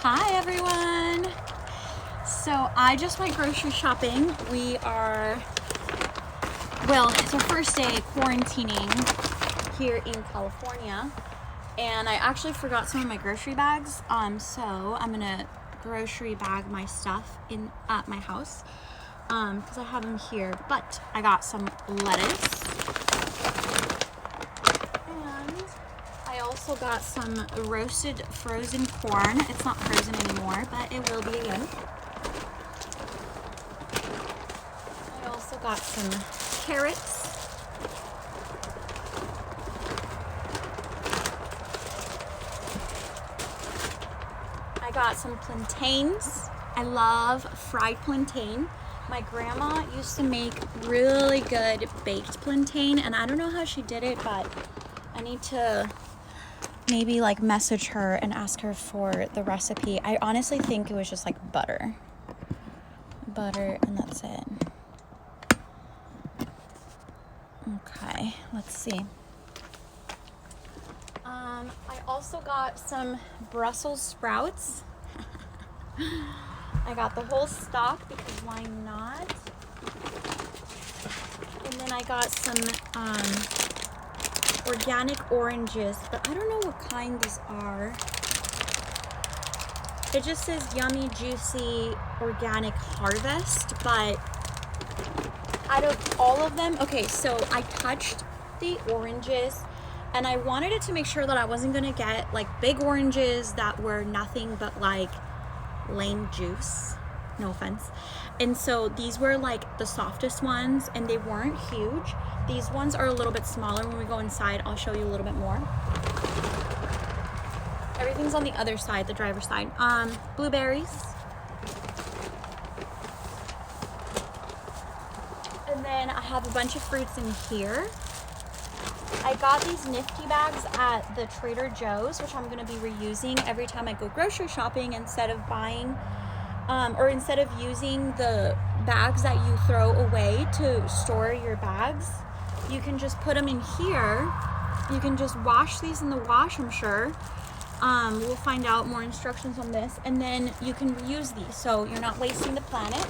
Hi everyone! So I just went grocery shopping. It's our first day quarantining here in California, and I actually forgot some of my grocery bags. So I'm gonna grocery bag my stuff at my house because I have them here. But I got some lettuce. I also got some roasted frozen corn. It's not frozen anymore, but it will be again. I also got some carrots. I got some plantains. I love fried plantain. My grandma used to make really good baked plantain, and I don't know how she did it, but I need to maybe like message her and ask her for the recipe. I honestly think it was just like butter and that's it. Okay, let's see. I also got some Brussels sprouts. I got the whole stalk because why not? And then I got some organic oranges, but I don't know what kind these are. It just says yummy, juicy, organic harvest, but out of all of them, okay, so I touched the oranges and I wanted it to make sure that I wasn't gonna get like big oranges that were nothing but like lame juice, no offense. And so these were like the softest ones and they weren't huge. These ones are a little bit smaller. When we go inside, I'll show you a little bit more. Everything's on the other side, the driver's side. Blueberries. And then I have a bunch of fruits in here. I got these nifty bags at the Trader Joe's, which I'm gonna be reusing every time I go grocery shopping instead of buying instead of using the bags that you throw away to store your bags. You can just put them in here. You can just wash these in the wash, I'm sure. We'll find out more instructions on this, and then you can reuse these so you're not wasting the planet.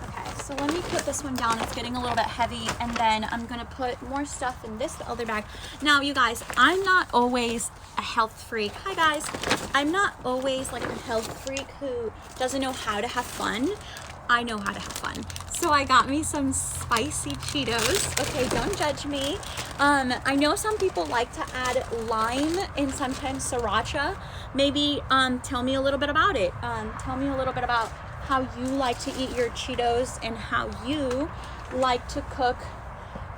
Okay, so let me put this one down. It's getting a little bit heavy, and then I'm gonna put more stuff in this other bag. Now, you guys, I'm not always a health freak. Hi guys. I'm not always like a health freak who doesn't know how to have fun. I know how to have fun. So I got me some spicy Cheetos. Okay, don't judge me. I know some people like to add lime and sometimes sriracha. Maybe tell me a little bit about it. Tell me a little bit about how you like to eat your Cheetos and how you like to cook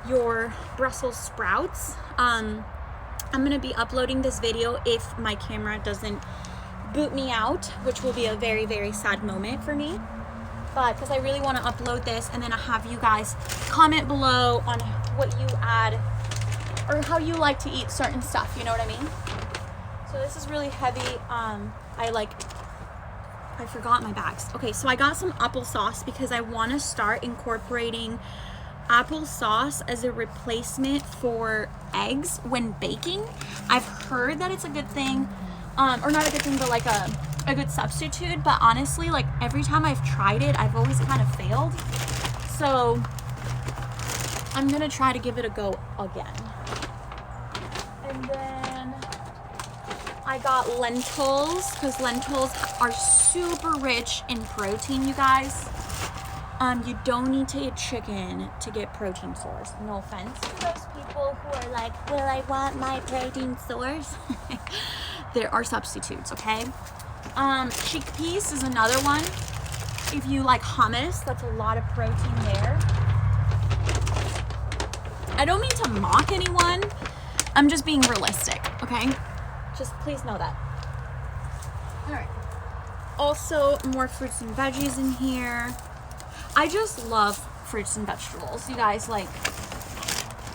your Brussels sprouts. I'm gonna be uploading this video if my camera doesn't boot me out, which will be a very, very sad moment for me. But because I really want to upload this, and then I have you guys comment below on what you add or how you like to eat certain stuff, you know what I mean? So this is really heavy. I forgot my bags. Okay, so I got some applesauce because I want to start incorporating applesauce as a replacement for eggs when baking. I've heard that it's a good thing, or not a good thing, but like a good substitute, but honestly, like every time I've tried it, I've always kind of failed. So I'm gonna try to give it a go again. And then I got lentils because lentils are super rich in protein, you guys. You don't need to eat chicken to get protein source. No offense to those people who are like, well, I want my protein source. There are substitutes, okay? Chickpeas is another one. If you like hummus, that's a lot of protein there. I don't mean to mock anyone. I'm just being realistic, okay? Just please know that. All right. Also, more fruits and veggies in here. I just love fruits and vegetables. You guys, like,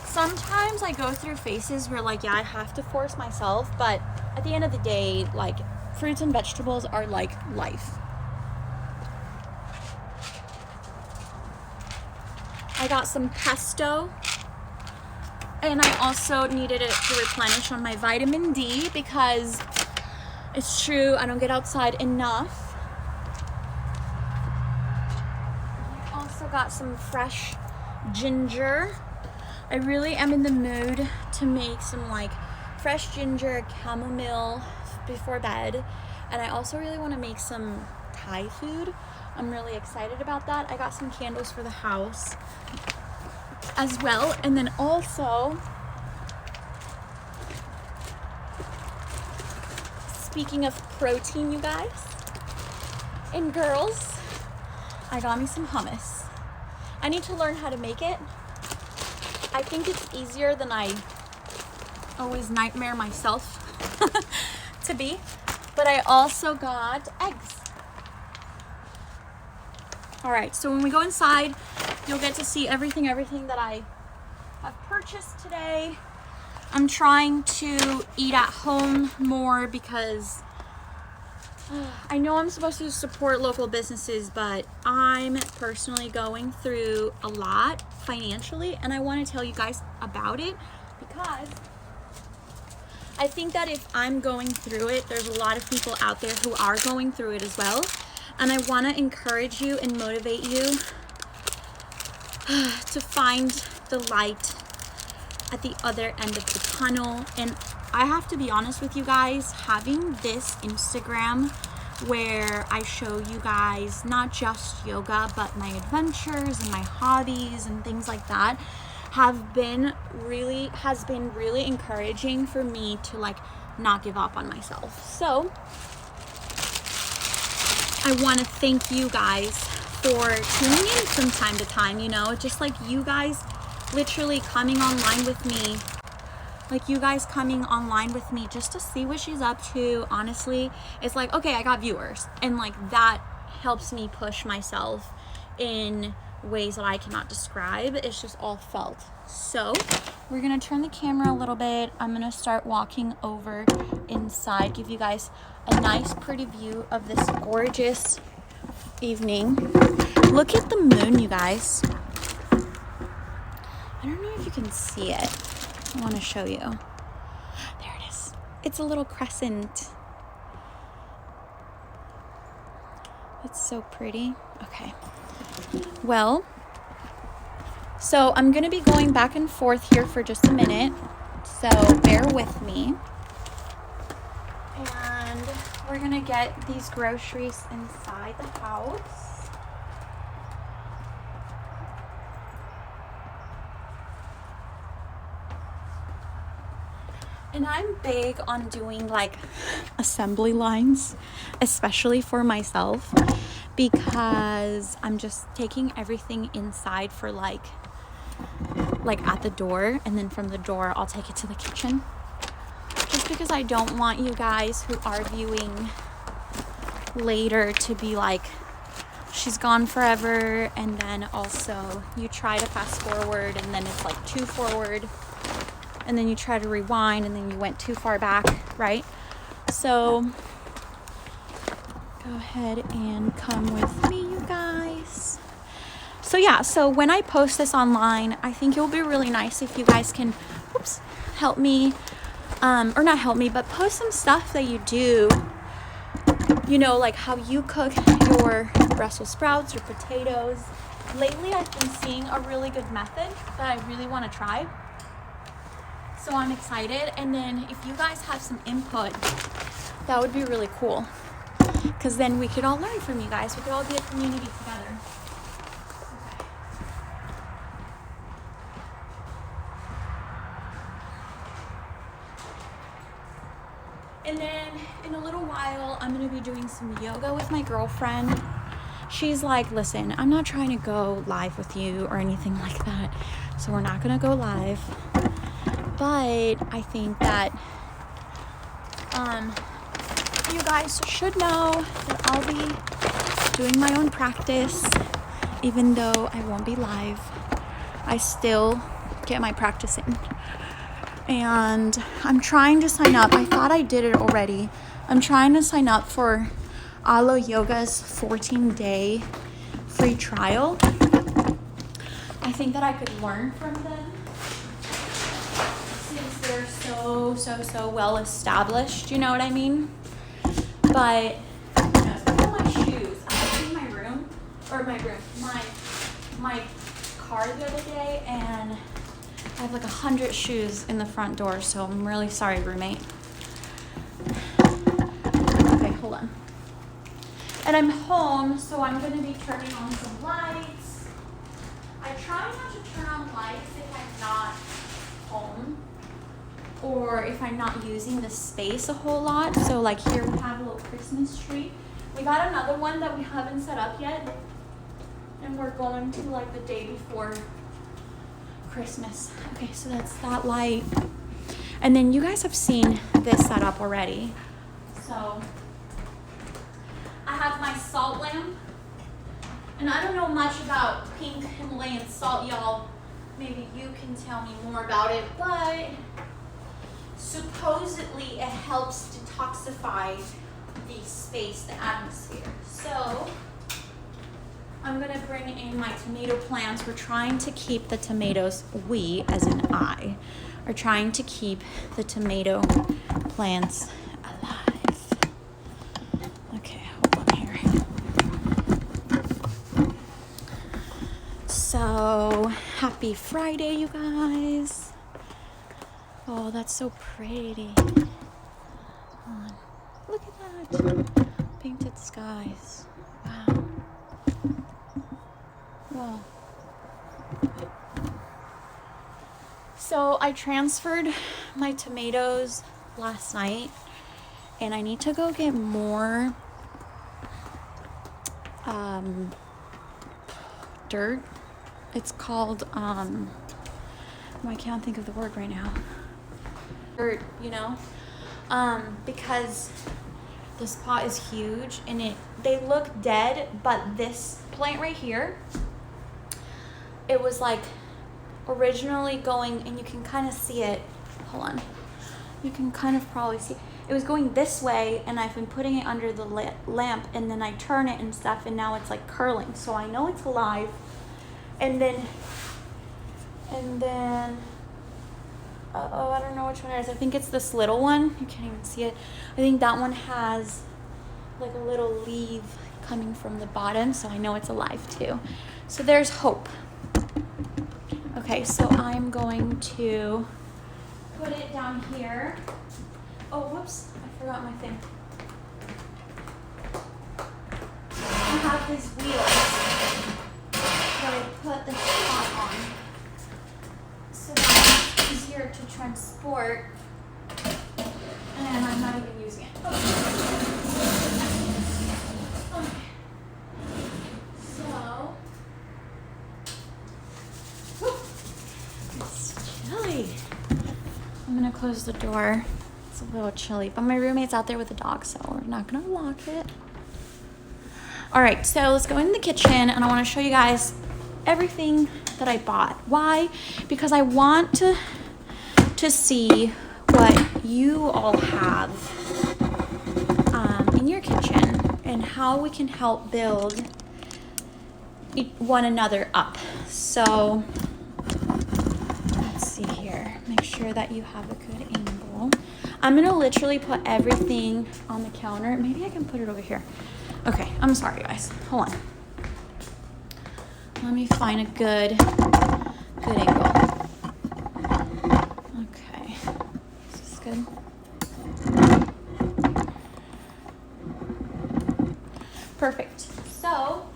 sometimes I go through phases where, like, yeah, I have to force myself, but at the end of the day, like, fruits and vegetables are like life. I got some pesto, and I also needed it to replenish on my vitamin D because It's true, I don't get outside enough. I also got some fresh ginger. I really am in the mood to make some like fresh ginger chamomile before bed. And I also really want to make some Thai food. I'm really excited about that. I got some candles for the house as well. And then also, speaking of protein, you guys and girls, I got me some hummus. I need to learn how to make it. I think it's easier than I always nightmare myself to be. But I also got eggs. All right, so when we go inside, you'll get to see everything that I have purchased today. I'm trying to eat at home more because I know I'm supposed to support local businesses, but I'm personally going through a lot financially, and I want to tell you guys about it because I think that if I'm going through it, there's a lot of people out there who are going through it as well, and I want to encourage you and motivate you to find the light at the other end of the tunnel. And I have to be honest with you guys, having this Instagram where I show you guys not just yoga, but my adventures and my hobbies and things like that has been really encouraging for me to like not give up on myself. So I want to thank you guys for tuning in from time to time, you know, just like you guys literally coming online with me. Like you guys coming online with me just to see what she's up to. Honestly, it's like, okay, I got viewers. And like that helps me push myself in ways that I cannot describe. It's just all felt. So we're gonna turn the camera a little bit. I'm gonna start walking over inside, give you guys a nice pretty view of this gorgeous evening. Look at the moon, you guys. I don't know if you can see it. I want to show you. There it is. It's a little crescent. It's so pretty. Okay. Well, so I'm going to be going back and forth here for just a minute. So bear with me. And we're going to get these groceries inside the house. And I'm big on doing like assembly lines, especially for myself, because I'm just taking everything inside for like at the door, and then from the door I'll take it to the kitchen. Just because I don't want you guys who are viewing later to be like, she's gone forever, and then also you try to fast forward and then it's like too forward. And then you try to rewind and then you went too far back, right? So go ahead and come with me, you guys. So yeah, so when I post this online, I think it will be really nice if you guys can, help me, or not help me, but post some stuff that you do, you know, like how you cook your Brussels sprouts or potatoes. Lately, I've been seeing a really good method that I really want to try. So I'm excited, and then if you guys have some input, that would be really cool, because then we could all learn from you guys. We could all be a community together. Okay. And then in a little while, I'm going to be doing some yoga with my girlfriend. She's like, listen, I'm not trying to go live with you or anything like that, so we're not going to go live. But I think that you guys should know that I'll be doing my own practice. Even though I won't be live, I still get my practice in. And I'm trying to sign up. I thought I did it already. I'm trying to sign up for Alo Yoga's 14-day free trial. I think that I could learn from them, since they're so well established, you know what I mean? But look at my shoes. I cleaned my room, my car the other day, and I have like 100 shoes in the front door, so I'm really sorry, roommate. Okay, hold on. And I'm home, so I'm gonna be turning on some lights. I try not to turn on lights if I'm not home or if I'm not using the space a whole lot. So like here we have a little Christmas tree. We got another one that we haven't set up yet, and we're going to like the day before Christmas. Okay, so that's that light. And then you guys have seen this setup already. So I have my salt lamp, and I don't know much about pink Himalayan salt, y'all. Maybe you can tell me more about it, but supposedly it helps detoxify the space, the atmosphere. So I'm gonna bring in my tomato plants. We're trying to keep the tomatoes, we, as in I, are trying to keep the tomato plants alive. Okay, hold on here. So, happy Friday, you guys. Oh, that's so pretty. Hold on. Look at that. Painted skies. Wow. Wow. So I transferred my tomatoes last night, and I need to go get more dirt. It's called I can't think of the word right now. Dirt, you know, because this pot is huge, and they look dead, but this plant right here, it was like originally going, and you can kind of see it. Hold on, you can kind of probably see it was going this way, and I've been putting it under the lamp, and then I turn it and stuff, and now it's like curling, so I know it's alive. And then I don't know which one it is. I think it's this little one. You can't even see it. I think that one has like a little leaf coming from the bottom, so I know it's alive too. So there's hope. Okay, so I'm going to put it down here. Oh, whoops, I forgot my thing. I have these wheels that I put the pot on, so that it's easier to transport, and I'm not even using it. Okay. So, it's chilly. I'm gonna close the door. It's a little chilly, but my roommate's out there with the dog, so we're not gonna lock it. All right, so let's go into the kitchen, and I wanna show you guys everything that I bought. Why? Because I want to see what you all have in your kitchen and how we can help build one another up. So let's see here. Make sure that you have a good angle. I'm gonna literally put everything on the counter. Maybe I can put it over here. Okay, I'm sorry guys. Hold on. Let me find a good angle. Okay, is this good? Perfect. So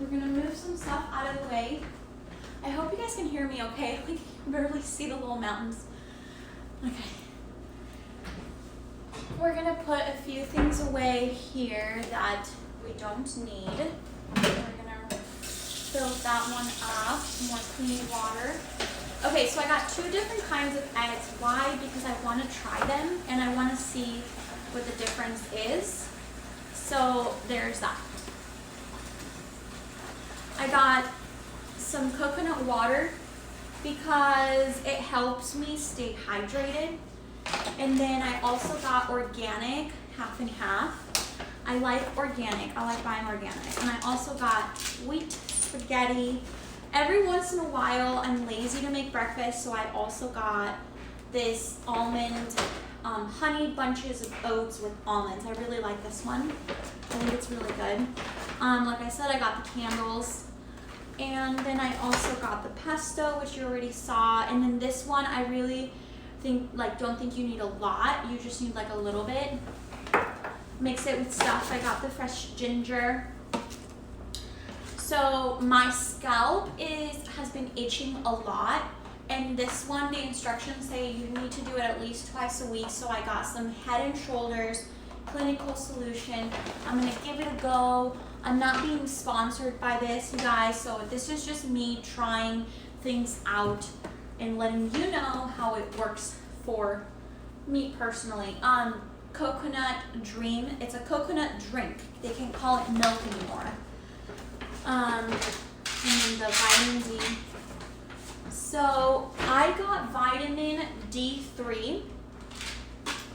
we're gonna move some stuff out of the way. I hope you guys can hear me okay. I can barely see the little mountains. Okay. We're gonna put a few things away here that we don't need. We're gonna fill that one up, more clean water. Okay, so I got 2 different kinds of eggs. Why? Because I want to try them, and I want to see what the difference is. So there's that. I got some coconut water because it helps me stay hydrated. And then I also got organic, half and half. I like organic. I like buying organic. And I also got wheat spaghetti. Every once in a while, I'm lazy to make breakfast, so I also got this almond honey bunches of oats with almonds. I really like this one. I think it's really good. Like I said, I got the candles. And then I also got the pesto, which you already saw. And then this one, I really don't think you need a lot. You just need like a little bit. Mix it with stuff. I got the fresh ginger. So my scalp has been itching a lot. And this one, the instructions say you need to do it at least twice a week. So I got some Head and Shoulders Clinical Solution. I'm gonna give it a go. I'm not being sponsored by this, you guys, so this is just me trying things out and letting you know how it works for me personally. Coconut Dream. It's a coconut drink. They can't call it milk anymore. And then the vitamin D. So I got vitamin D3.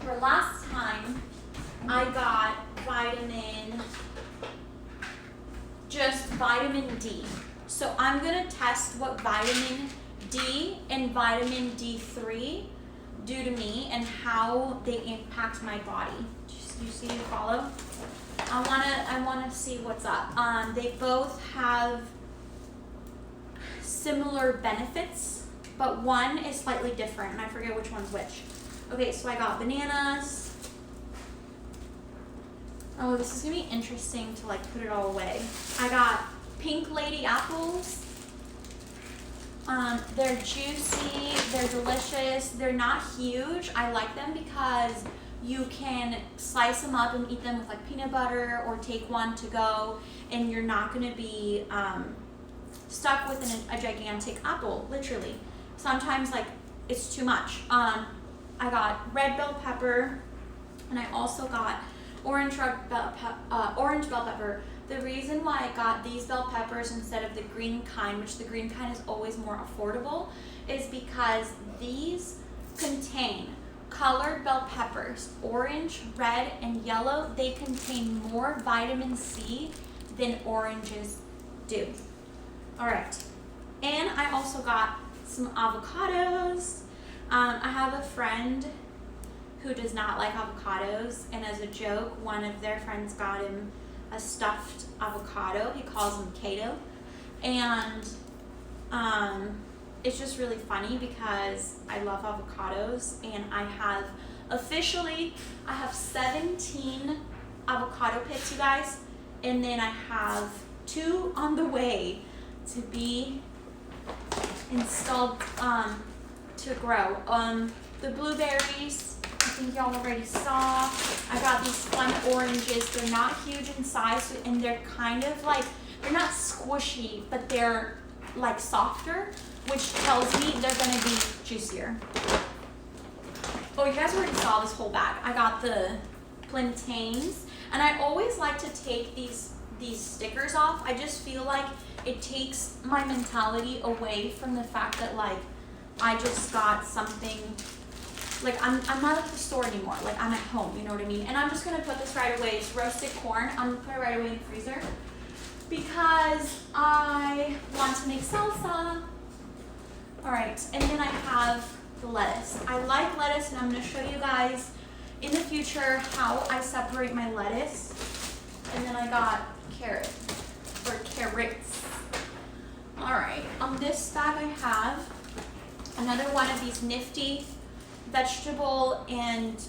For last time, I got just vitamin D. So I'm gonna test what vitamin D and vitamin D3 do to me and how they impact my body. You see, you follow? I wanna see what's up. They both have similar benefits, but one is slightly different, and I forget which one's which. Okay, so I got bananas. Oh, this is gonna be interesting to like put it all away. I got pink lady apples. They're juicy, they're delicious, they're not huge. I like them because you can slice them up and eat them with like peanut butter or take one to go, and you're not gonna be stuck with a gigantic apple, literally. Sometimes like it's too much. I got red bell pepper, and I also got orange bell pepper. The reason why I got these bell peppers instead of the green kind, which the green kind is always more affordable, is because these contain colored bell peppers, orange, red, and yellow. They contain more vitamin C than oranges do. All right, and I also got some avocados. I have a friend who does not like avocados, and as a joke, one of their friends got him a stuffed avocado. He calls them Kato, and it's just really funny because I love avocados, and I have 17 avocado pits, you guys, and then I have 2 on the way to be installed to grow. The blueberries, I think y'all already saw. I got these fun oranges. They're not huge in size, and they're kind of like, they're not squishy, but they're like softer, which tells me they're gonna be juicier. Oh, you guys already saw this whole bag. I got the plantains, and I always like to take these stickers off. I just feel like it takes my mentality away from the fact that like I just got something. Like I'm not at the store anymore. Like I'm at home, you know what I mean? And I'm just gonna put this right away. It's roasted corn. I'm gonna put it right away in the freezer because I want to make salsa. All right, and then I have the lettuce. I like lettuce, and I'm gonna show you guys in the future how I separate my lettuce. And then I got carrots. All right, on this bag I have another one of these nifty vegetable and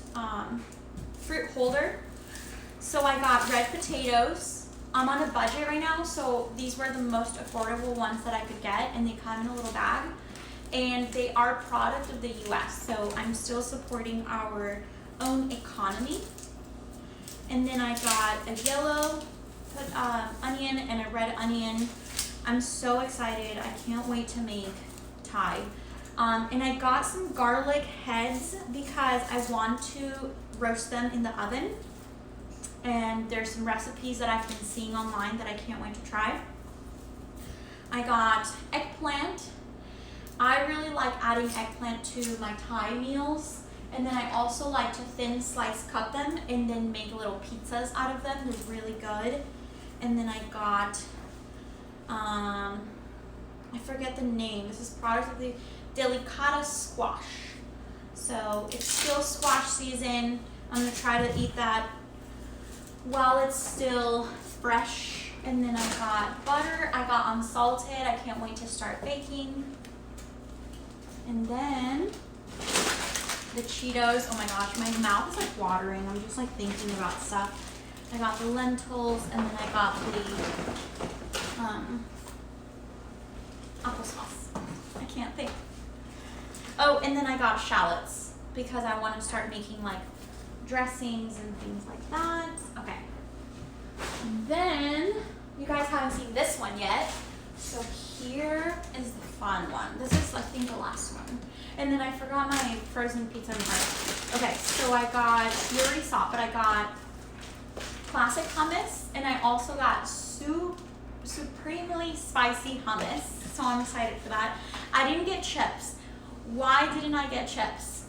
fruit holder. So I got red potatoes. I'm on a budget right now, so these were the most affordable ones that I could get, and they come in a little bag, and they are a product of the US, so I'm still supporting our own economy. And then I got a yellow onion and a red onion. I'm so excited. I can't wait to make Thai. And I got some garlic heads because I want to roast them in the oven. And there's some recipes that I've been seeing online that I can't wait to try. I got eggplant. I really like adding eggplant to my Thai meals. And then I also like to thin slice cut them and then make little pizzas out of them. They're really good. And then I got, I forget the name. This is product of the Delicata squash. So it's still squash season. I'm gonna try to eat that while it's still fresh. And then I got butter. I got unsalted. I can't wait to start baking. And then the Cheetos. Oh my gosh, my mouth is like watering. I'm just like thinking about stuff. I got the lentils, and then I got the applesauce. I can't think. Oh, and then I got shallots because I want to start making like dressings and things like that. Okay. And then you guys haven't seen this one yet. So here is the fun one. This is, I think, the last one. And then I forgot my frozen pizza in the heart. Okay, so I got, you already saw it, but I got classic hummus, and I also got supremely spicy hummus. So I'm excited for that. I didn't get chips. Why didn't I get chips?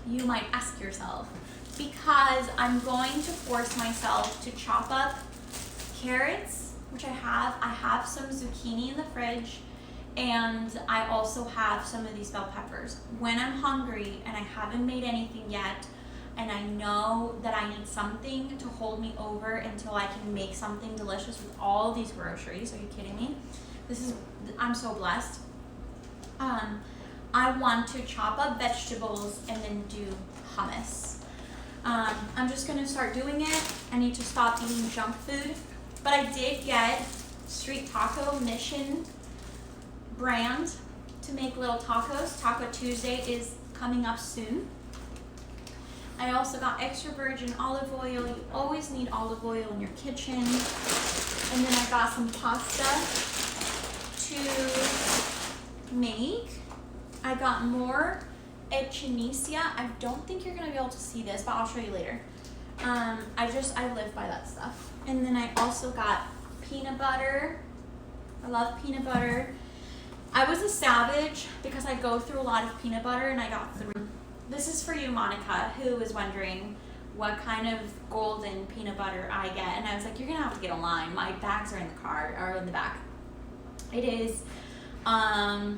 You might ask yourself. Because I'm going to force myself to chop up carrots, which I have. I have some zucchini in the fridge, and I also have some of these bell peppers. When I'm hungry and I haven't made anything yet, and I know that I need something to hold me over until I can make something delicious with all these groceries. Are you kidding me? I'm so blessed. I want to chop up vegetables and then do hummus. I'm just gonna start doing it. I need to stop eating junk food. But I did get Street Taco Mission brand to make little tacos. Taco Tuesday is coming up soon. I also got extra virgin olive oil. You always need olive oil in your kitchen. And then I got some pasta to make. I got more echinacea. I don't think you're gonna be able to see this, but I'll show you later. I live by that stuff. And then I also got peanut butter. I love peanut butter. I was a savage because I go through a lot of peanut butter, and I got 3. This is for you, Monica, who was wondering what kind of golden peanut butter I get. And I was like, you're gonna have to get a line. My bags are in the car, or in the back. It is, I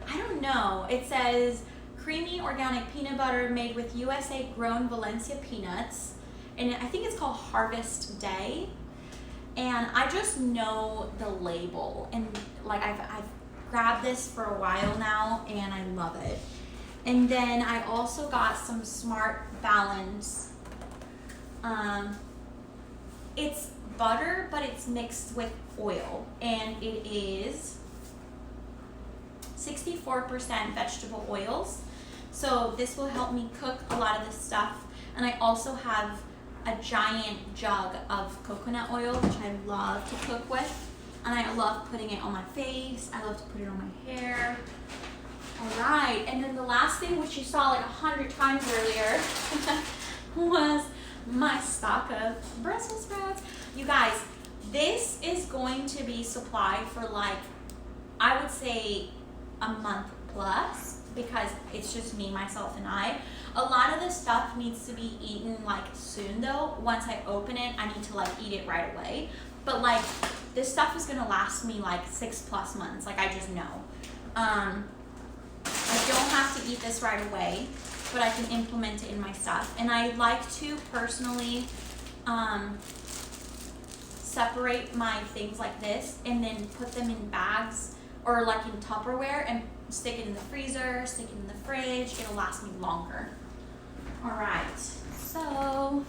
don't know. It says creamy organic peanut butter made with USA grown Valencia peanuts. And I think it's called Harvest Day. And I just know the label. And like I've grabbed this for a while now, and I love it. And then I also got some Smart Balance. It's butter, but it's mixed with oil. And it is 64% vegetable oils. So this will help me cook a lot of this stuff. And I also have a giant jug of coconut oil, which I love to cook with. And I love putting it on my face. I love to put it on my hair. All right, and then the last thing, which you saw like 100 times earlier, was my stock of Brussels sprouts. You guys, this is going to be supplied for like, I would say a month plus, because it's just me, myself, and I. A lot of this stuff needs to be eaten like soon though. Once I open it, I need to like eat it right away. But like, this stuff is gonna last me like 6+ months, like I just know. I don't have to eat this right away, but I can implement it in my stuff. And I like to personally separate my things like this and then put them in bags or like in Tupperware and stick it in the freezer, stick it in the fridge. It'll last me longer. All right, so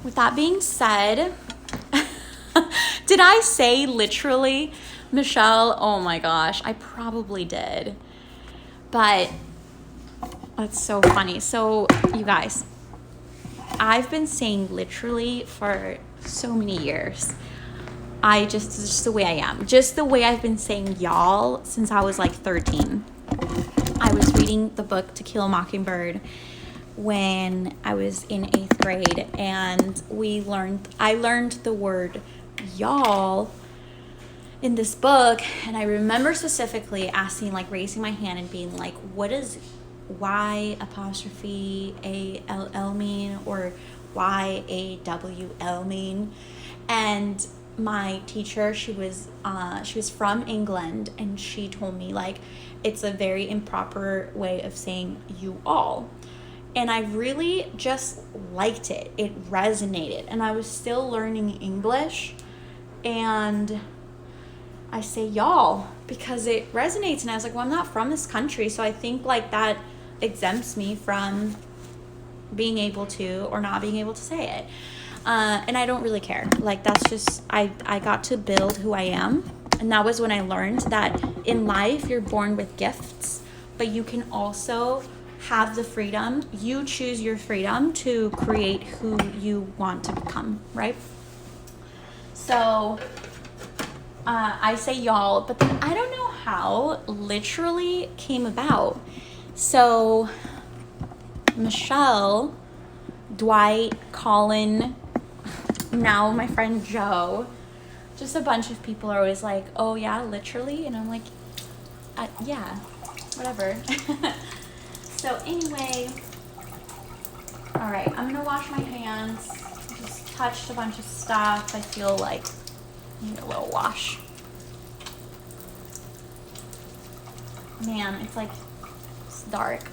with that being said, did I say literally, Michelle? Oh my gosh, I probably did. But that's so funny. So you guys, I've been saying literally for so many years. It's just the way I am. Just the way I've been saying y'all since I was like 13. I was reading the book To Kill a Mockingbird when I was in 8th grade, and I learned the word y'all in this book, and I remember specifically asking, like raising my hand and being like, what does Y''ALL mean, or YAWL mean? And my teacher, she was from England, and she told me like it's a very improper way of saying you all. And I really just liked it. It resonated. And I was still learning English, and I say y'all because it resonates. And I was like, well, I'm not from this country, so I think like that exempts me from being able to or not being able to say it. And I don't really care. Like, that's just, I got to build who I am. And that was when I learned that in life, you're born with gifts, but you can also have the freedom. You choose your freedom to create who you want to become, right? So I say y'all, but then I don't know how literally came about. So Michelle, Dwight, Colin, now my friend Joe, just a bunch of people are always like, oh yeah, literally? And I'm like, yeah, whatever. So anyway, all right, I'm gonna wash my hands. Just touched a bunch of stuff. I feel like I need a little wash. Man, it's like, it's dark.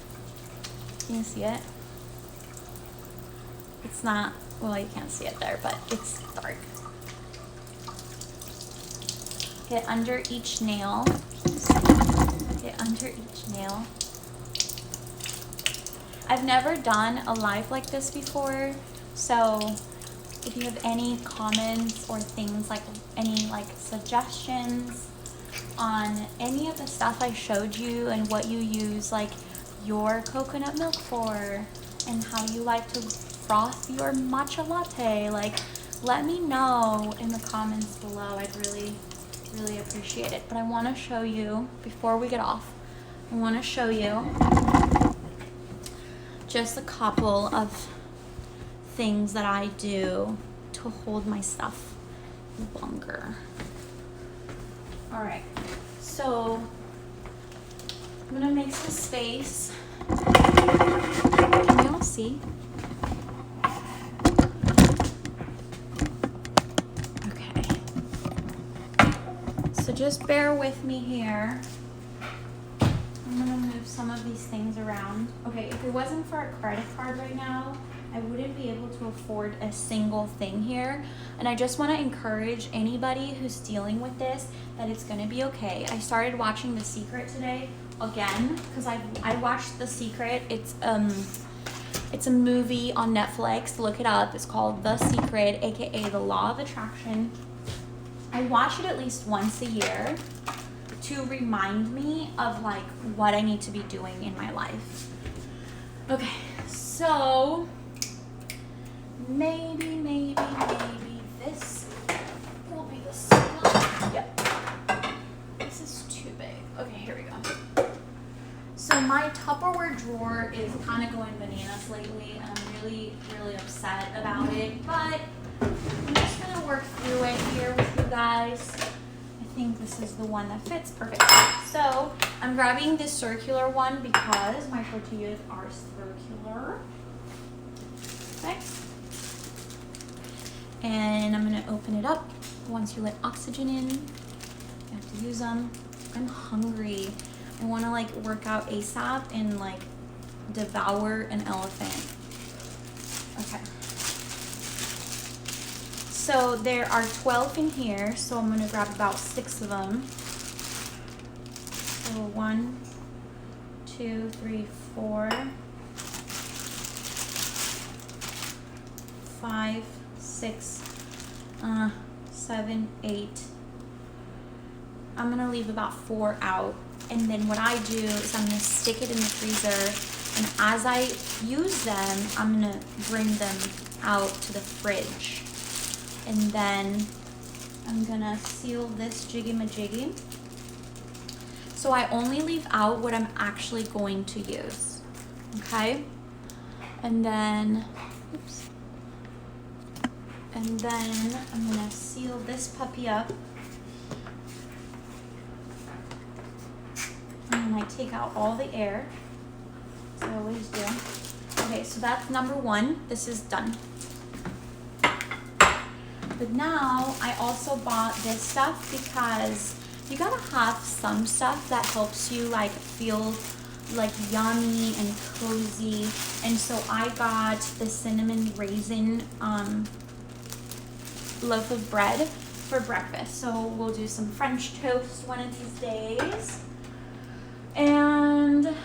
Can you see it? It's not, well, you can't see it there, but it's dark. Get under each nail. Get under each nail. I've never done a live like this before, so if you have any comments or things, like any like suggestions on any of the stuff I showed you and what you use like your coconut milk for and how you like to froth your matcha latte, like let me know in the comments below. I'd really appreciate it. But I want to show you, before we get off, I want to show you just a couple of things that I do to hold my stuff longer. All right, so I'm gonna make some space. Can y'all see? Okay, so just bear with me here. I'm gonna move some of these things around. Okay, if it wasn't for a credit card right now, I wouldn't be able to afford a single thing here. And I just want to encourage anybody who's dealing with this that it's gonna be okay. I started watching The Secret today again because I watched The Secret. It's a movie on Netflix. Look it up. It's called The Secret, aka The Law of Attraction. I watch it at least once a year to remind me of like what I need to be doing in my life. Okay, so maybe this will be the spot. Yep. This is too big. Okay, here we go. So my Tupperware drawer is kind of going bananas lately, and I'm really upset about it, but I'm just gonna work through it here with you guys. I think this is the one that fits perfect. So I'm grabbing this circular one because my tortillas are circular. Okay. And I'm gonna open it up. Once you let oxygen in, you have to use them. I'm hungry. I wanna like work out ASAP and like devour an elephant. Okay. So there are 12 in here, so I'm gonna grab about 6 of them. So 1, 2, 3, 4, 5, 6, 7, 8. I'm gonna leave about 4 out. And then what I do is I'm gonna stick it in the freezer, and as I use them, I'm gonna bring them out to the fridge. And then I'm gonna seal this jiggy-majiggy. So I only leave out what I'm actually going to use, okay? And then, oops. And then I'm gonna seal this puppy up. And I take out all the air, as I always do. Okay, so that's number 1. This is done. But now I also bought this stuff because you gotta have some stuff that helps you like feel like yummy and cozy. And so I got the cinnamon raisin loaf of bread for breakfast. So we'll do some French toast one of these days. And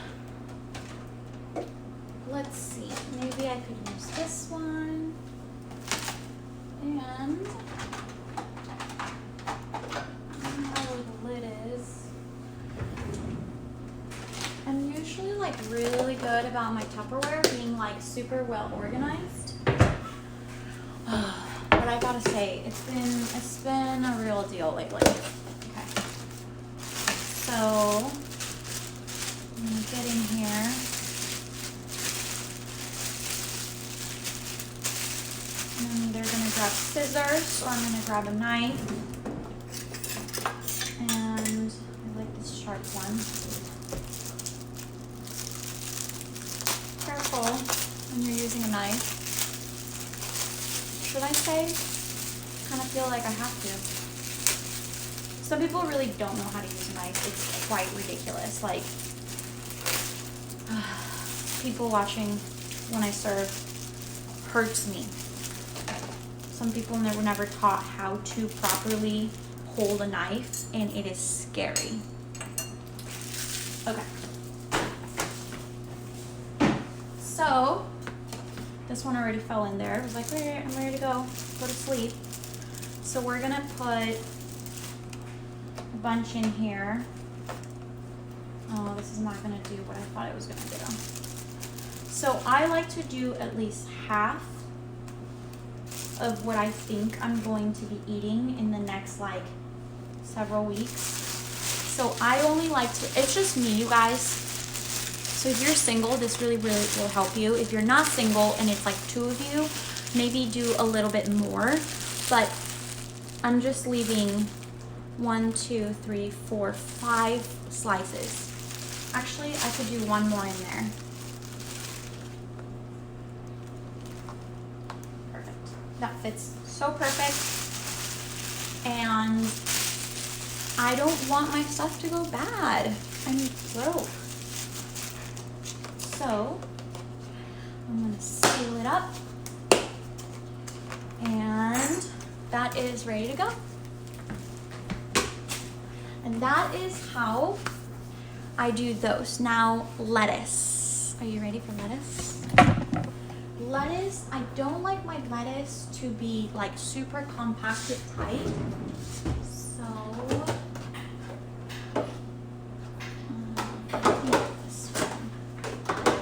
let's see, maybe I could use this one. And I don't know where the lid is. I'm usually like really good about my Tupperware being like super well organized. But I gotta say, it's been a real deal lately. Okay. So I'm gonna get in here. I'm either gonna grab scissors or I'm gonna grab a knife. And I like this sharp one. Careful when you're using a knife. Should I say? Kind of feel like I have to. Some people really don't know how to use a knife. It's quite ridiculous. Like, people watching when I serve hurts me. Some people were never taught how to properly hold a knife, and it is scary. Okay. So, this one already fell in there. I was like, okay, I'm ready to go to sleep. So we're gonna put a bunch in here. Oh, this is not gonna do what I thought it was gonna do. So I like to do at least half of what I think I'm going to be eating in the next like several weeks. So I only like to, it's just me, you guys. So if you're single, this really will help you. If you're not single and it's like 2 of you, maybe do a little bit more. But I'm just leaving 1, 2, 3, 4, 5 slices. Actually, I could do one more in there. Perfect. That fits so perfect. And I don't want my stuff to go bad. I'm broke. So I'm gonna seal it up, and that is ready to go. And that is how I do those. Now, lettuce. Are you ready for lettuce? Lettuce, I don't like my lettuce to be like super compacted tight.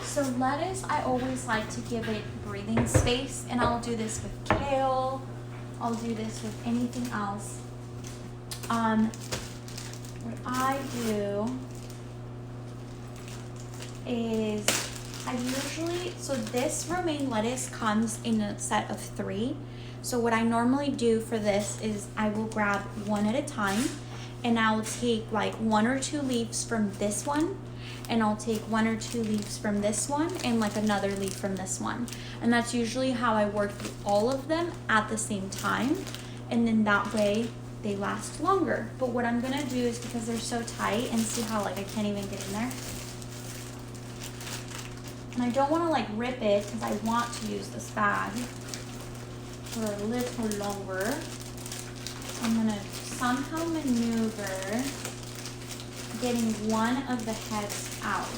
So lettuce, I always like to give it breathing space, and I'll do this with kale. I'll do this with anything else. What I do is so this romaine lettuce comes in a set of 3. So what I normally do for this is I will grab one at a time, and I'll take like 1 or 2 leaves from this one, and I'll take 1 or 2 leaves from this one, and like another leaf from this one. And that's usually how I work through all of them at the same time, and then that way they last longer. But what I'm gonna do is, because they're so tight, and see how like I can't even get in there, and I don't want to like rip it because I want to use this bag for a little longer. I'm gonna somehow maneuver getting one of the heads out.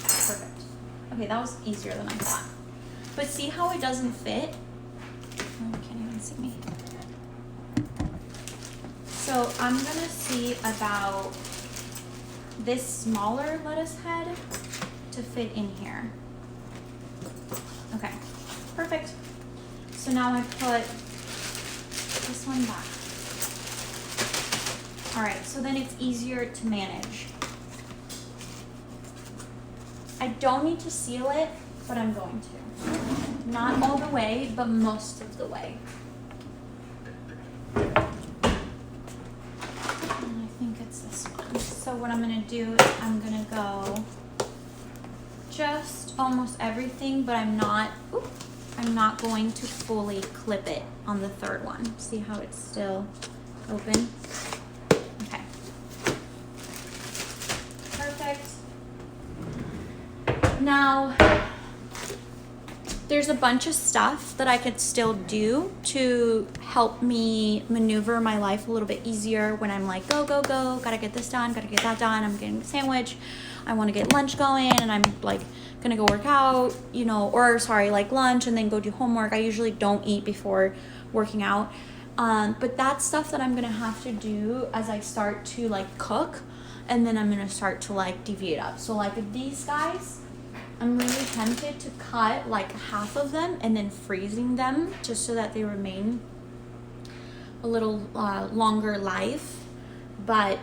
Perfect. Okay, that was easier than I thought. But see how it doesn't fit? Oh, you can't even see me. So I'm gonna see about this smaller lettuce head to fit in here. Okay, perfect. So now I put this one back. All right, so then it's easier to manage. I don't need to seal it, but I'm going to. Not all the way, but most of the way. And I think it's this one. So what I'm gonna do is I'm gonna go just almost everything, but I'm not I'm not going to fully clip it on the third one. See how it's still open? Okay. Perfect. Now, there's a bunch of stuff that I could still do to help me maneuver my life a little bit easier when I'm like, go, go, go, gotta get this done, gotta get that done, I'm getting a sandwich, I wanna get lunch going, and I'm like gonna go work out, you know, or sorry, like lunch and then go do homework. I usually don't eat before working out. But that's stuff that I'm gonna have to do as I start to like cook, and then I'm gonna start to like divvy it up. So like these guys, I'm really tempted to cut like half of them and then freezing them just so that they remain a little longer life, but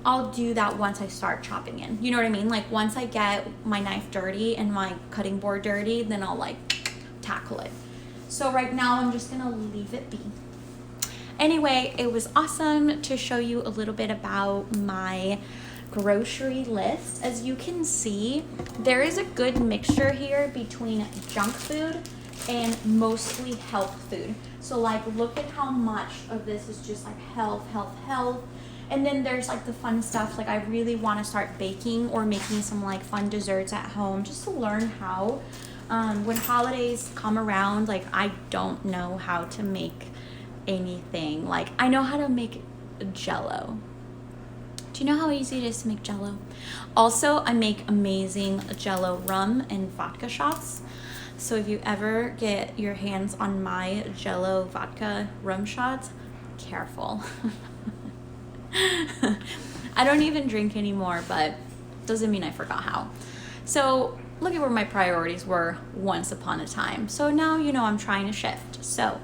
I'll do that once I start chopping in. You know what I mean? Like once I get my knife dirty and my cutting board dirty, then I'll like tackle it. So right now I'm just gonna leave it be. Anyway, it was awesome to show you a little bit about my grocery list. As you can see, there is a good mixture here between junk food and mostly health food. So like look at how much of this is just like health. And then there's like the fun stuff. Like I really want to start baking or making some like fun desserts at home just to learn how. When holidays come around, like I don't know how to make anything. Like I know how to make Jell-O. Do you know how easy it is to make Jell-O? Also, I make amazing Jell-O rum and vodka shots. So if you ever get your hands on my Jell-O vodka rum shots, careful. I don't even drink anymore, but doesn't mean I forgot how. So look at where my priorities were once upon a time. So now you know I'm trying to shift. So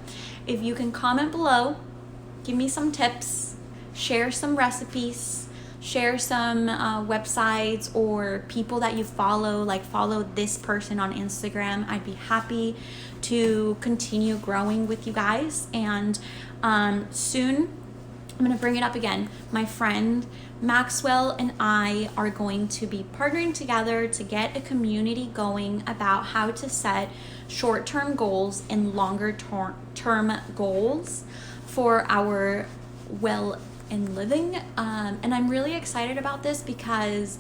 if you can comment below, give me some tips, share some recipes, share some websites or people that you follow, like follow this person on Instagram. I'd be happy to continue growing with you guys. And soon, I'm gonna bring it up again. My friend Maxwell and I are going to be partnering together to get a community going about how to set short-term goals and longer-term goals for our well and living. And I'm really excited about this because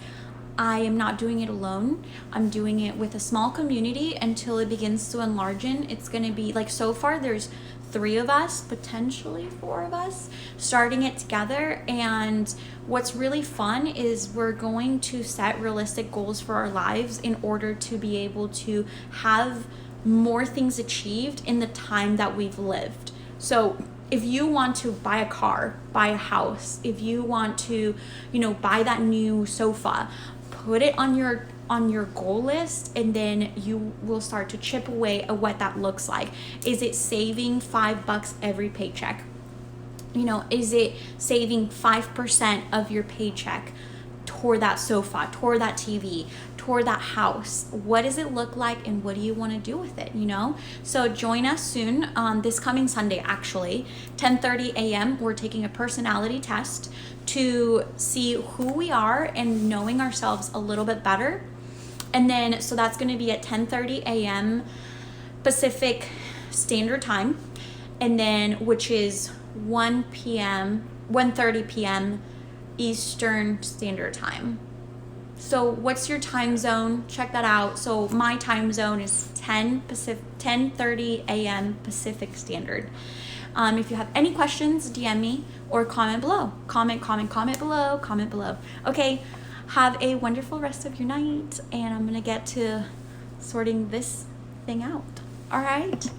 I am not doing it alone. I'm doing it with a small community until it begins to enlarge. It's gonna be like, so far there's 3 of us, potentially 4 of us, starting it together. And what's really fun is we're going to set realistic goals for our lives in order to be able to have more things achieved in the time that we've lived. So if you want to buy a car, buy a house, if you want to, you know, buy that new sofa, put it on your goal list, and then you will start to chip away at what that looks like. Is it saving $5 every paycheck? You know, is it saving 5% of your paycheck toward that sofa, toward that TV, toward that house? What does it look like, and what do you want to do with it, you know? So join us soon, this coming Sunday, actually, 10:30 a.m. We're taking a personality test to see who we are and knowing ourselves a little bit better. And then, so that's going to be at 10:30 a.m. Pacific Standard Time, and then which is 1:30 p.m. Eastern Standard Time. So what's your time zone? Check that out. So my time zone is 10:30 a.m. Pacific Standard. If you have any questions, DM me or comment below. Comment below. Okay, have a wonderful rest of your night, and I'm gonna get to sorting this thing out. All right.